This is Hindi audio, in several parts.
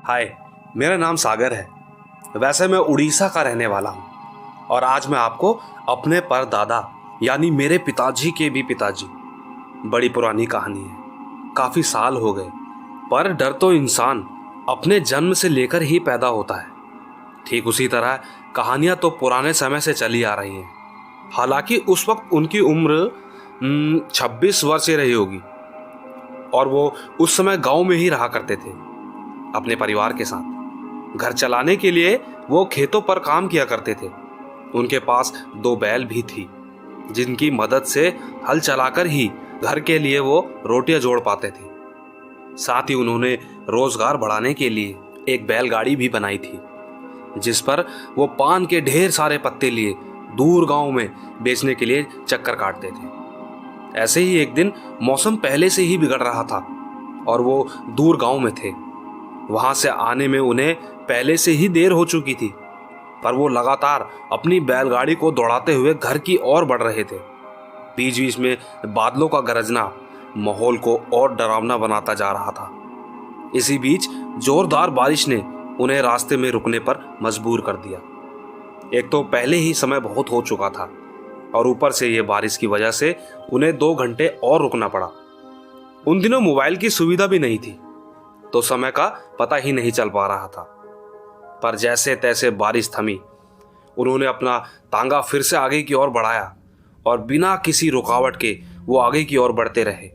हाय, मेरा नाम सागर है। वैसे मैं उड़ीसा का रहने वाला हूँ और आज मैं आपको अपने परदादा यानी मेरे पिताजी के भी पिताजी, बड़ी पुरानी कहानी है। काफ़ी साल हो गए, पर डर तो इंसान अपने जन्म से लेकर ही पैदा होता है। ठीक उसी तरह कहानियाँ तो पुराने समय से चली आ रही हैं। हालांकि उस वक्त उनकी उम्र 26 वर्ष ही रही होगी और वो उस समय गांव में ही रहा करते थे अपने परिवार के साथ। घर चलाने के लिए वो खेतों पर काम किया करते थे। उनके पास 2 बैल भी थी जिनकी मदद से हल चलाकर ही घर के लिए वो रोटियां जोड़ पाते थे। साथ ही उन्होंने रोजगार बढ़ाने के लिए एक बैलगाड़ी भी बनाई थी जिस पर वो पान के ढेर सारे पत्ते लिए दूर गांव में बेचने के लिए चक्कर काटते थे। ऐसे ही एक दिन मौसम पहले से ही बिगड़ रहा था और वो दूर गांव में थे। वहां से आने में उन्हें पहले से ही देर हो चुकी थी, पर वो लगातार अपनी बैलगाड़ी को दौड़ाते हुए घर की ओर बढ़ रहे थे। बीच बीच में बादलों का गरजना माहौल को और डरावना बनाता जा रहा था। इसी बीच जोरदार बारिश ने उन्हें रास्ते में रुकने पर मजबूर कर दिया। एक तो पहले ही समय बहुत हो चुका था और ऊपर से ये बारिश की वजह से उन्हें 2 घंटे और रुकना पड़ा। उन दिनों मोबाइल की सुविधा भी नहीं थी, तो समय का पता ही नहीं चल पा रहा था। पर जैसे तैसे बारिश थमी, उन्होंने अपना तांगा फिर से आगे की ओर बढ़ाया और बिना किसी रुकावट के वो आगे की ओर बढ़ते रहे।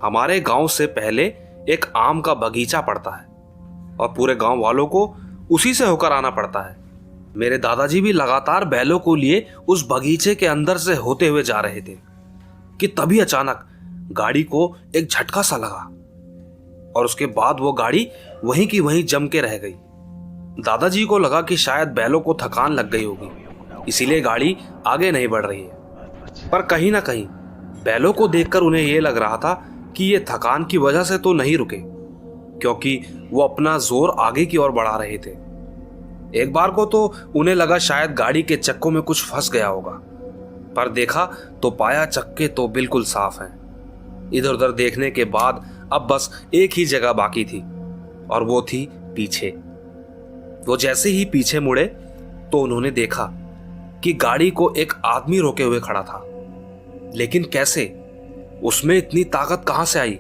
हमारे गांव से पहले एक आम का बगीचा पड़ता है और पूरे गांव वालों को उसी से होकर आना पड़ता है। मेरे दादाजी भी लगातार बैलों को लिए उस बगीचे के अंदर से होते हुए जा रहे थे कि तभी अचानक गाड़ी को एक झटका सा लगा और उसके बाद वो गाड़ी वहीं की वहीं जम के रह गई। दादाजी को लगा कि शायद बैलों को थकान लग गई होगी, इसीलिए गाड़ी आगे नहीं बढ़ रही है। पर कहीं ना कहीं बैलों को देखकर उन्हें यह लग रहा था कि ये थकान की वजह से तो नहीं रुके, क्योंकि वो अपना जोर आगे की ओर बढ़ा रहे थे। एक बार को तो उन्हें लगा शायद गाड़ी के चक्कों में कुछ फंस गया होगा, पर देखा तो पाया चक्के तो बिल्कुल साफ हैं। इधर उधर देखने के बाद अब बस एक ही जगह बाकी थी और वो थी पीछे। वो जैसे ही पीछे मुड़े तो उन्होंने देखा कि गाड़ी को एक आदमी रोके हुए खड़ा था। लेकिन कैसे? उसमें इतनी ताकत कहां से आई?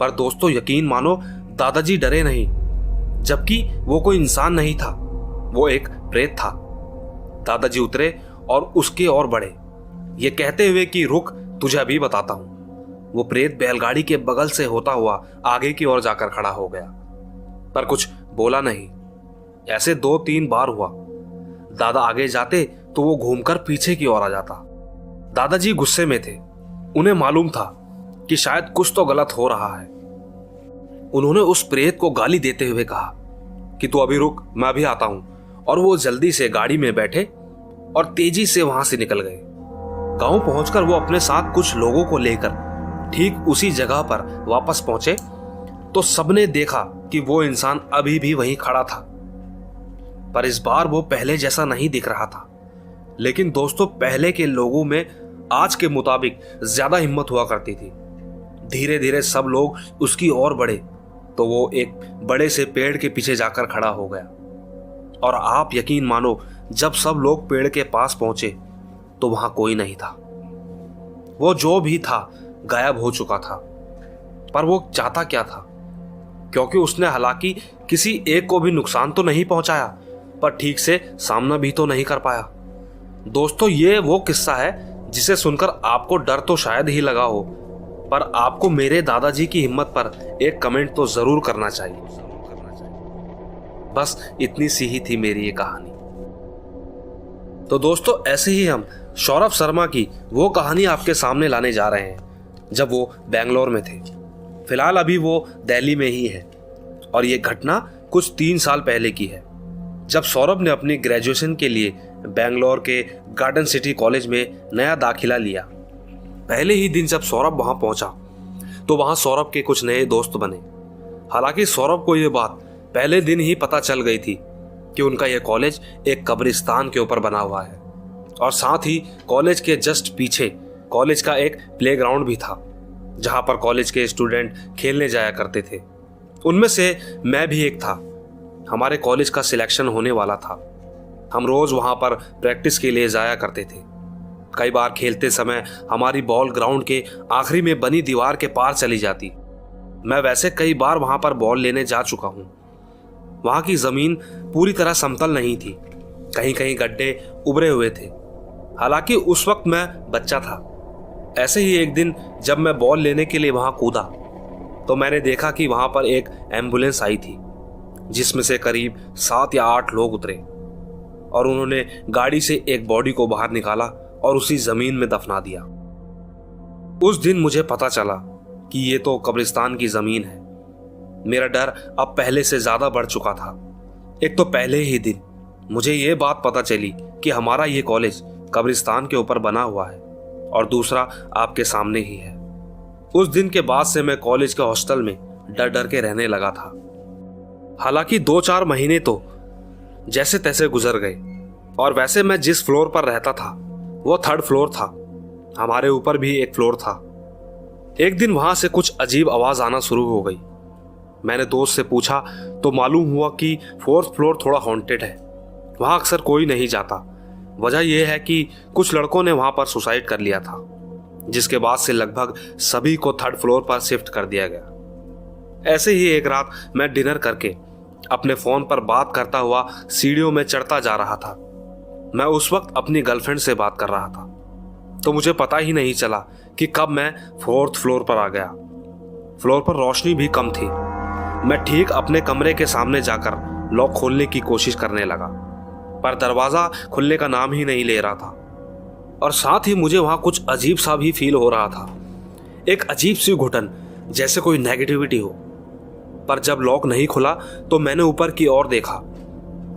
पर दोस्तों यकीन मानो, दादाजी डरे नहीं, जबकि वो कोई इंसान नहीं था, वो एक प्रेत था। दादाजी उतरे और उसके ओर बढ़े, ये कहते हुए कि रुक, तुझे अभी बताता हूं। वो प्रेत बैलगाड़ी के बगल से होता हुआ आगे की ओर जाकर खड़ा हो गया, पर कुछ बोला नहीं। ऐसे 2-3 बार हुआ। दादा आगे जाते तो वो घूमकर पीछे की ओर आ जाता। दादाजी गुस्से में थे, उन्हें मालूम था कि शायद कुछ तो गलत हो रहा है। उन्होंने उस प्रेत को गाली देते हुए कहा कि तू अभी रुक, मैं अभी आता हूं। और वो जल्दी से गाड़ी में बैठे और तेजी से वहां से निकल गए। गांव पहुंचकर वो अपने साथ कुछ लोगों को लेकर ठीक उसी जगह पर वापस पहुंचे तो सबने देखा कि वो इंसान अभी भी वहीं खड़ा था, पर इस बार वो पहले जैसा नहीं दिख रहा था। लेकिन दोस्तों, पहले के लोगों में आज के मुताबिक ज्यादा हिम्मत हुआ करती थी। धीरे धीरे सब लोग उसकी ओर बढ़े तो वो एक बड़े से पेड़ के पीछे जाकर खड़ा हो गया। और आप यकीन मानो, जब सब लोग पेड़ के पास पहुंचे तो वहां कोई नहीं था। वो जो भी था गायब हो चुका था। पर वो चाहता क्या था? क्योंकि उसने हालांकि किसी एक को भी नुकसान तो नहीं पहुंचाया, पर ठीक से सामना भी तो नहीं कर पाया। दोस्तों, ये वो किस्सा है जिसे सुनकर आपको डर तो शायद ही लगा हो, पर आपको मेरे दादाजी की हिम्मत पर एक कमेंट तो जरूर करना चाहिए। बस इतनी सी ही थी मेरी ये कहानी। तो दोस्तों, ऐसे ही हम सौरभ शर्मा की वो कहानी आपके सामने लाने जा रहे हैं जब वो बेंगलोर में थे। फिलहाल अभी वो दिल्ली में ही है और ये घटना कुछ 3 साल पहले की है, जब सौरभ ने अपनी ग्रेजुएशन के लिए बेंगलोर के गार्डन सिटी कॉलेज में नया दाखिला लिया। पहले ही दिन जब सौरभ वहां पहुंचा तो वहां सौरभ के कुछ नए दोस्त बने। हालांकि सौरभ को यह बात पहले दिन ही पता चल गई थी कि उनका यह कॉलेज एक कब्रिस्तान के ऊपर बना हुआ है और साथ ही कॉलेज के जस्ट पीछे कॉलेज का एक प्लेग्राउंड भी था जहां पर कॉलेज के स्टूडेंट खेलने जाया करते थे। उनमें से मैं भी एक था हमारे कॉलेज का सिलेक्शन होने वाला था। हम रोज वहां पर प्रैक्टिस के लिए जाया करते थे। कई बार खेलते समय हमारी बॉल ग्राउंड के आखिरी में बनी दीवार के पार चली जाती। मैं वैसे कई बार वहां पर बॉल लेने जा चुका हूं। वहां की जमीन पूरी तरह समतल नहीं थी, कहीं कहीं गड्ढे उभरे हुए थे। हालांकि उस वक्त मैं बच्चा था। ऐसे ही एक दिन जब मैं बॉल लेने के लिए वहां कूदा तो मैंने देखा कि वहां पर एक एम्बुलेंस आई थी, जिसमें से करीब 7 या 8 लोग उतरे और उन्होंने गाड़ी से एक बॉडी को बाहर निकाला और उसी जमीन में दफना दिया। उस दिन मुझे पता चला कि ये तो कब्रिस्तान की जमीन है। मेरा डर अब पहले से ज्यादा बढ़ चुका था। एक तो पहले ही दिन मुझे ये बात पता चली कि हमारा ये कॉलेज कब्रिस्तान के ऊपर बना हुआ है, और दूसरा आपके सामने ही है। उस दिन के बाद से मैं कॉलेज के हॉस्टल में डर डर के रहने लगा था। हालांकि 2-4 महीने तो जैसे तैसे गुजर गए, और वैसे मैं जिस फ्लोर पर रहता था वो 3rd फ्लोर था। हमारे ऊपर भी एक फ्लोर था। एक दिन वहां से कुछ अजीब आवाज आना शुरू हो गई। मैंने दोस्त से पूछा तो मालूम हुआ कि 4th फ्लोर थोड़ा हॉन्टेड है, वहां अक्सर कोई नहीं जाता। वजह यह है कि कुछ लड़कों ने वहां पर सुसाइड कर लिया था, जिसके बाद से लगभग सभी को 3rd फ्लोर पर शिफ्ट कर दिया गया। ऐसे ही एक रात मैं डिनर करके अपने फोन पर बात करता हुआ सीढ़ियों में चढ़ता जा रहा था। मैं उस वक्त अपनी गर्लफ्रेंड से बात कर रहा था, तो मुझे पता ही नहीं चला कि कब मैं 4th फ्लोर पर आ गया। फ्लोर पर रोशनी भी कम थी। मैं ठीक अपने कमरे के सामने जाकर लॉक खोलने की कोशिश करने लगा, पर दरवाजा खुलने का नाम ही नहीं ले रहा था। और साथ ही मुझे वहां कुछ अजीब सा भी फील हो रहा था, एक अजीब सी घुटन, जैसे कोई नेगेटिविटी हो। पर जब लॉक नहीं खुला तो मैंने ऊपर की ओर देखा,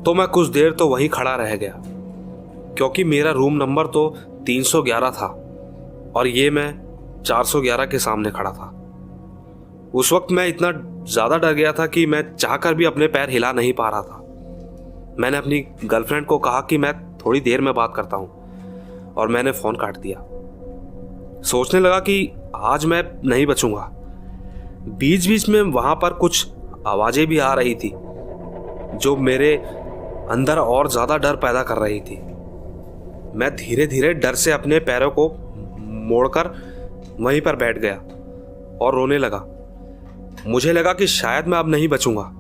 तो मैं कुछ देर तो वहीं खड़ा रह गया, क्योंकि मेरा रूम नंबर तो 311 था और ये मैं 411 के सामने खड़ा था। उस वक्त मैं इतना ज्यादा डर गया था कि मैं चाहकर भी अपने पैर हिला नहीं पा रहा था। मैंने अपनी गर्लफ्रेंड को कहा कि मैं थोड़ी देर में बात करता हूं, और मैंने फोन काट दिया। सोचने लगा कि आज मैं नहीं बचूंगा। बीच बीच में वहां पर कुछ आवाजें भी आ रही थी, जो मेरे अंदर और ज्यादा डर पैदा कर रही थी। मैं धीरे धीरे डर से अपने पैरों को मोड़कर वहीं पर बैठ गया और रोने लगा। मुझे लगा कि शायद मैं अब नहीं बचूंगा।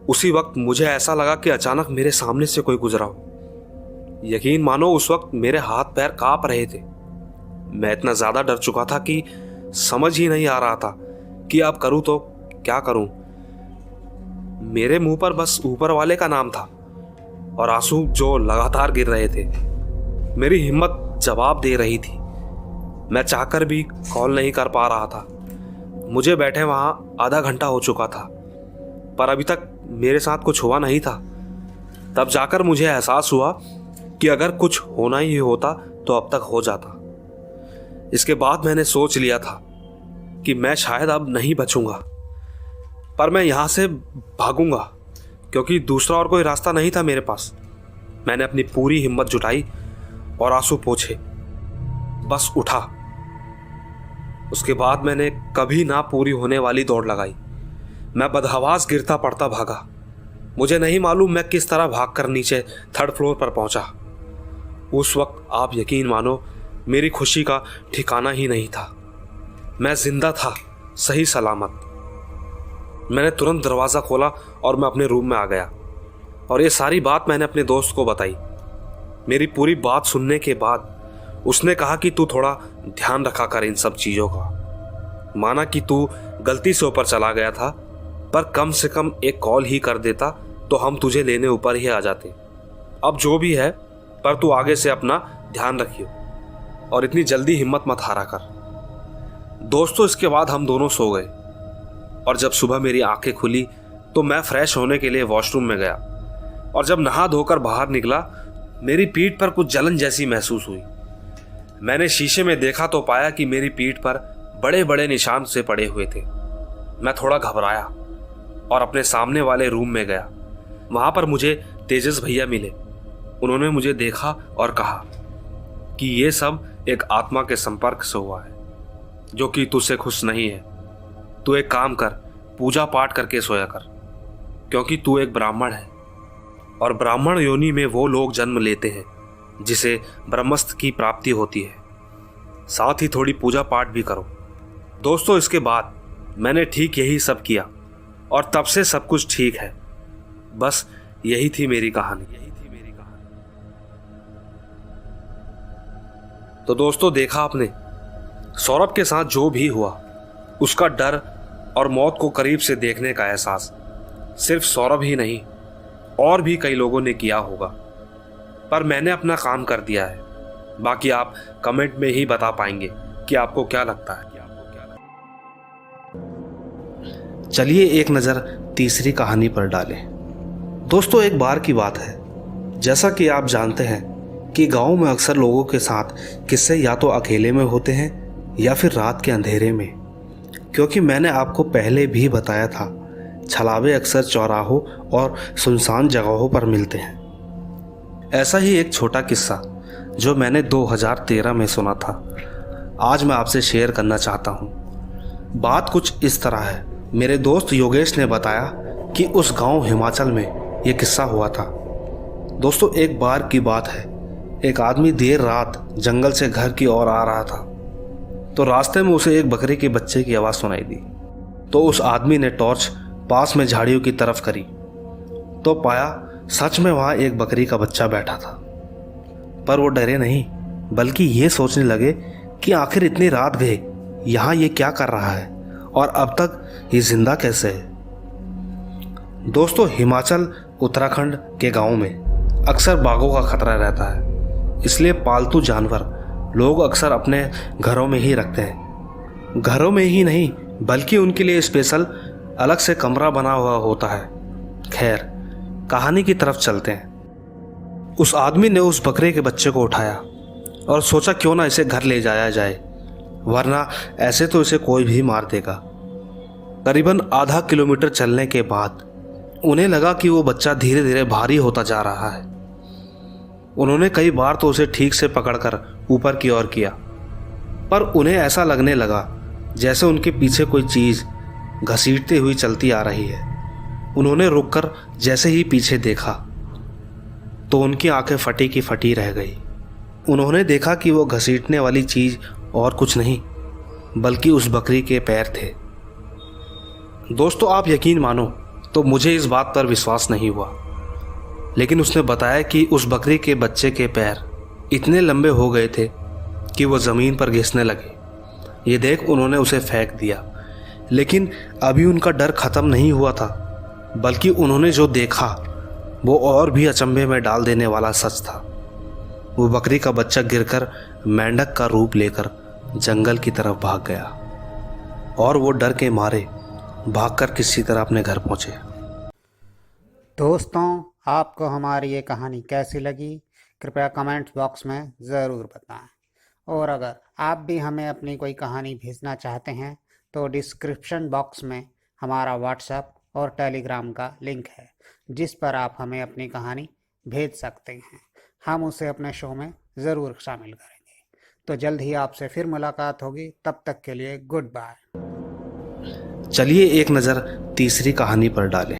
उसी वक्त मुझे ऐसा लगा कि अचानक मेरे सामने से कोई गुजरा हो। यकीन मानो उस वक्त मेरे हाथ पैर कांप रहे थे। मैं इतना ज्यादा डर चुका था कि समझ ही नहीं आ रहा था कि अब करूं तो क्या करूं। मेरे मुंह पर बस ऊपर वाले का नाम था और आंसू जो लगातार गिर रहे थे। मेरी हिम्मत जवाब दे रही थी। मैं चाहकर भी कॉल नहीं कर पा रहा था। मुझे बैठे वहां आधा घंटा हो चुका था, पर अभी तक मेरे साथ कुछ हुआ नहीं था। तब जाकर मुझे एहसास हुआ कि अगर कुछ होना ही होता तो अब तक हो जाता। इसके बाद मैंने सोच लिया था कि मैं शायद अब नहीं बचूंगा, पर मैं यहां से भागूंगा, क्योंकि दूसरा और कोई रास्ता नहीं था मेरे पास। मैंने अपनी पूरी हिम्मत जुटाई और आंसू पोंछे, बस उठा। उसके बाद मैंने कभी ना पूरी होने वाली दौड़ लगाई। मैं बदहवास गिरता पड़ता भागा। मुझे नहीं मालूम मैं किस तरह भागकर नीचे 3rd फ्लोर पर पहुंचा। उस वक्त आप यकीन मानो मेरी खुशी का ठिकाना ही नहीं था। मैं जिंदा था, सही सलामत। मैंने तुरंत दरवाजा खोला और मैं अपने रूम में आ गया, और ये सारी बात मैंने अपने दोस्त को बताई। मेरी पूरी बात सुनने के बाद उसने कहा कि तू थोड़ा ध्यान रखा कर इन सब चीजों का। माना कि तू गलती से ऊपर चला गया था, पर कम से कम एक कॉल ही कर देता तो हम तुझे लेने ऊपर ही आ जाते। अब जो भी है, पर तू आगे से अपना ध्यान रखियो और इतनी जल्दी हिम्मत मत हारा कर। दोस्तों, इसके बाद हम दोनों सो गए, और जब सुबह मेरी आंखें खुली तो मैं फ्रेश होने के लिए वॉशरूम में गया, और जब नहा धोकर बाहर निकला मेरी पीठ पर कुछ जलन जैसी महसूस हुई। मैंने शीशे में देखा तो पाया कि मेरी पीठ पर बड़े बड़े निशान से पड़े हुए थे। मैं थोड़ा घबराया और अपने सामने वाले रूम में गया। वहां पर मुझे तेजस भैया मिले। उन्होंने मुझे देखा और कहा कि ये सब एक आत्मा के संपर्क से हुआ है, जो कि तुझसे खुश नहीं है। तू एक काम कर, पूजा पाठ करके सोया कर, क्योंकि तू एक ब्राह्मण है और ब्राह्मण योनि में वो लोग जन्म लेते हैं जिसे ब्रह्मस्त्र की प्राप्ति होती है। साथ ही थोड़ी पूजा पाठ भी करो। दोस्तों, इसके बाद मैंने ठीक यही सब किया और तब से सब कुछ ठीक है। बस यही थी मेरी कहानी। तो दोस्तों, देखा आपने सौरभ के साथ जो भी हुआ, उसका डर और मौत को करीब से देखने का एहसास सिर्फ सौरभ ही नहीं और भी कई लोगों ने किया होगा। पर मैंने अपना काम कर दिया है। बाकी आप कमेंट में ही बता पाएंगे कि आपको क्या लगता है। चलिए एक नज़र तीसरी कहानी पर डालें। दोस्तों, एक बार की बात है, जैसा कि आप जानते हैं कि गांव में अक्सर लोगों के साथ किस्से या तो अकेले में होते हैं या फिर रात के अंधेरे में। क्योंकि मैंने आपको पहले भी बताया था, छलावे अक्सर चौराहों और सुनसान जगहों पर मिलते हैं। ऐसा ही एक छोटा किस्सा जो मैंने 2013 में सुना था, आज मैं आपसे शेयर करना चाहता हूँ। बात कुछ इस तरह है। मेरे दोस्त योगेश ने बताया कि उस गांव हिमाचल में ये किस्सा हुआ था। दोस्तों, एक बार की बात है, एक आदमी देर रात जंगल से घर की ओर आ रहा था, तो रास्ते में उसे एक बकरी के बच्चे की आवाज़ सुनाई दी। तो उस आदमी ने टॉर्च पास में झाड़ियों की तरफ करी तो पाया सच में वहाँ एक बकरी का बच्चा बैठा था। पर वो डरे नहीं, बल्कि ये सोचने लगे कि आखिर इतनी रात गए यहाँ ये क्या कर रहा है और अब तक ये जिंदा कैसे है। दोस्तों, हिमाचल उत्तराखंड के गाँव में अक्सर बाघों का खतरा रहता है, इसलिए पालतू जानवर लोग अक्सर अपने घरों में ही रखते हैं। घरों में ही नहीं, बल्कि उनके लिए स्पेशल अलग से कमरा बना हुआ होता है। खैर, कहानी की तरफ चलते हैं। उस आदमी ने उस बकरे के बच्चे को उठाया और सोचा क्यों ना इसे घर ले जाया जाए, वरना ऐसे तो इसे कोई भी मार देगा। करीबन आधा किलोमीटर चलने के बाद उन्हें लगा कि वो बच्चा धीरे धीरे भारी होता जा रहा है। उन्होंने कई बार तो उसे ठीक से पकड़कर ऊपर की ओर किया, पर उन्हें ऐसा लगने लगा जैसे उनके पीछे कोई चीज़ घसीटती हुई चलती आ रही है। उन्होंने रुककर जैसे ही पीछे देखा तो उनकी आंखें फटी की फटी रह गई। उन्होंने देखा कि वो घसीटने वाली चीज़ और कुछ नहीं बल्कि उस बकरी के पैर थे। दोस्तों, आप यकीन मानो तो मुझे इस बात पर विश्वास नहीं हुआ, लेकिन उसने बताया कि उस बकरी के बच्चे के पैर इतने लंबे हो गए थे कि वो ज़मीन पर घिसने लगे। ये देख उन्होंने उसे फेंक दिया, लेकिन अभी उनका डर ख़त्म नहीं हुआ था, बल्कि उन्होंने जो देखा वो और भी अचंभे में डाल देने वाला सच था। वो बकरी का बच्चा गिरकर मेंढक का रूप लेकर जंगल की तरफ भाग गया और वो डर के मारे भागकर किसी तरह अपने घर पहुंचे। दोस्तों, आपको हमारी ये कहानी कैसी लगी, कृपया कमेंट बॉक्स में ज़रूर बताएं। और अगर आप भी हमें अपनी कोई कहानी भेजना चाहते हैं तो डिस्क्रिप्शन बॉक्स में हमारा व्हाट्सएप और टेलीग्राम का लिंक है, जिस पर आप हमें अपनी कहानी भेज सकते हैं। हम उसे अपने शो में ज़रूर शामिल करेंगे। तो जल्द ही आपसे फिर मुलाकात होगी, तब तक के लिए गुड बाय। चलिए एक नज़र तीसरी कहानी पर डालें।